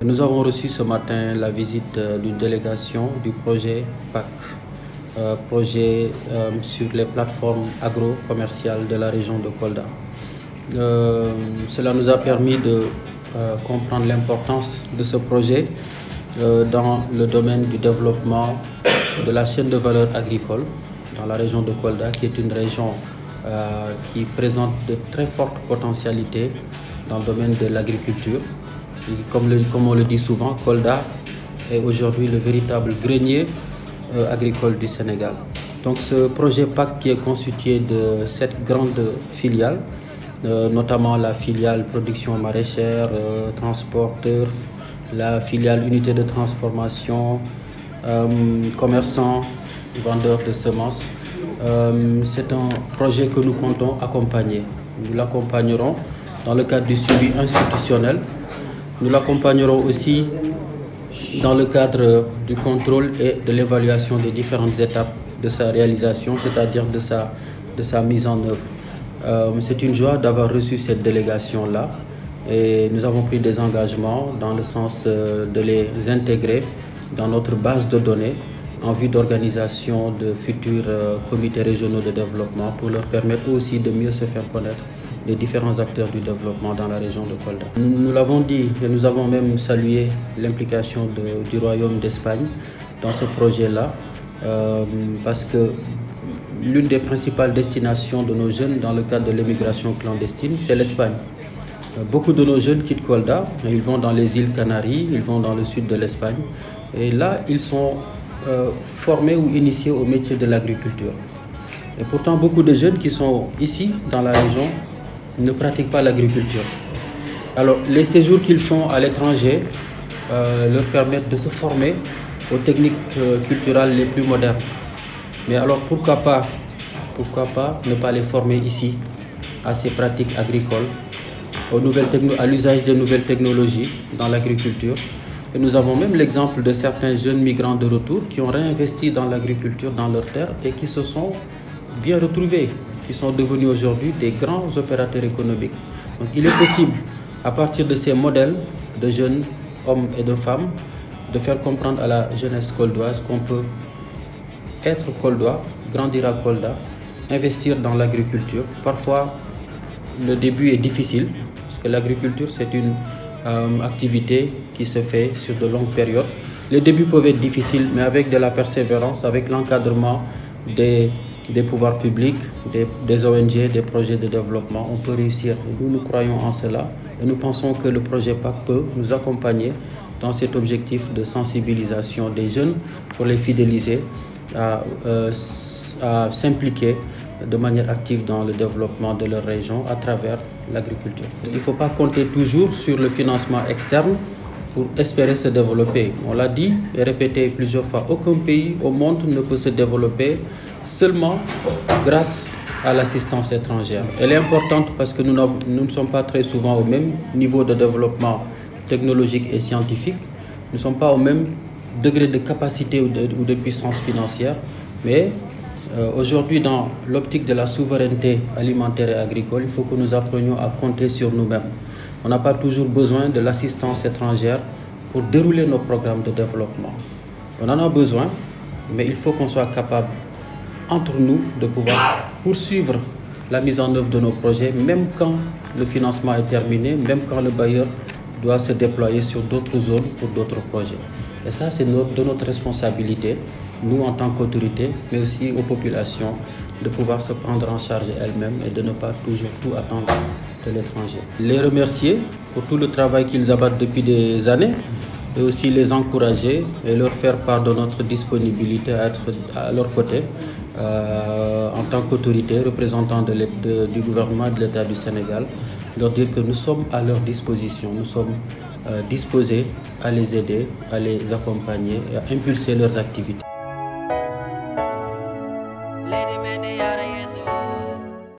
Nous avons reçu ce matin la visite d'une délégation du projet PAC, projet sur les plateformes agro-commerciales de la région de Kolda. Cela nous a permis de comprendre l'importance de ce projet dans le domaine du développement de la chaîne de valeur agricole dans la région de Kolda, qui est une région qui présente de très fortes potentialités dans le domaine de l'agriculture. Comme on le dit souvent, Kolda est aujourd'hui le véritable grenier agricole du Sénégal. Donc ce projet PAC qui est constitué de 7 grandes filiales, notamment la filiale production maraîchère, transporteur, la filiale unité de transformation, commerçants, vendeurs de semences. C'est un projet que nous comptons accompagner. Nous l'accompagnerons dans le cadre du suivi institutionnel. Nous l'accompagnerons aussi dans le cadre du contrôle et de l'évaluation des différentes étapes de sa réalisation, c'est-à-dire de sa mise en œuvre. C'est une joie d'avoir reçu cette délégation-là et nous avons pris des engagements dans le sens de les intégrer dans notre base de données en vue d'organisation de futurs comités régionaux de développement pour leur permettre aussi de mieux se faire connaître les différents acteurs du développement dans la région de Kolda. Nous l'avons dit et nous avons même salué l'implication du Royaume d'Espagne dans ce projet-là parce que l'une des principales destinations de nos jeunes dans le cadre de l'immigration clandestine, c'est l'Espagne. Beaucoup de nos jeunes quittent Kolda, ils vont dans les îles Canaries, ils vont dans le sud de l'Espagne et là ils sont formés ou initiés au métier de l'agriculture. Et pourtant beaucoup de jeunes qui sont ici dans la région ne pratiquent pas l'agriculture. Alors les séjours qu'ils font à l'étranger leur permettent de se former aux techniques culturelles les plus modernes. Mais alors pourquoi pas ne pas les former ici à ces pratiques agricoles, à l'usage des nouvelles technologies dans l'agriculture. Et nous avons même l'exemple de certains jeunes migrants de retour qui ont réinvesti dans l'agriculture dans leur terre et qui se sont bien retrouvés, qui sont devenus aujourd'hui des grands opérateurs économiques. Donc il est possible, à partir de ces modèles de jeunes hommes et de femmes, de faire comprendre à la jeunesse koldoise qu'on peut être koldois, grandir à Kolda, investir dans l'agriculture. Parfois, le début est difficile, parce que l'agriculture, c'est une activité qui se fait sur de longues périodes. Les débuts peuvent être difficiles, mais avec de la persévérance, avec l'encadrement des pouvoirs publics, des ONG, des projets de développement, on peut réussir. Nous croyons en cela et nous pensons que le projet PAC peut nous accompagner dans cet objectif de sensibilisation des jeunes pour les fidéliser à s'impliquer de manière active dans le développement de leur région à travers l'agriculture. Il ne faut pas compter toujours sur le financement externe pour espérer se développer. On l'a dit et répété plusieurs fois, aucun pays au monde ne peut se développer seulement grâce à l'assistance étrangère. Elle est importante parce que nous ne sommes pas très souvent au même niveau de développement technologique et scientifique. Nous ne sommes pas au même degré de capacité ou de puissance financière, mais aujourd'hui, dans l'optique de la souveraineté alimentaire et agricole, il faut que nous apprenions à compter sur nous-mêmes. On n'a pas toujours besoin de l'assistance étrangère pour dérouler nos programmes de développement. On en a besoin, mais il faut qu'on soit capable, entre nous, de pouvoir poursuivre la mise en œuvre de nos projets, même quand le financement est terminé, même quand le bailleur doit se déployer sur d'autres zones pour d'autres projets. Et ça, c'est de notre responsabilité, nous en tant qu'autorité, mais aussi aux populations, de pouvoir se prendre en charge elles-mêmes et de ne pas toujours tout attendre de l'étranger. Les remercier pour tout le travail qu'ils abattent depuis des années et aussi les encourager et leur faire part de notre disponibilité à être à leur côté en tant qu'autorité, représentant du gouvernement et de l'État du Sénégal, leur dire que nous sommes à leur disposition, nous sommes disposés à les aider, à les accompagner et à impulser leurs activités.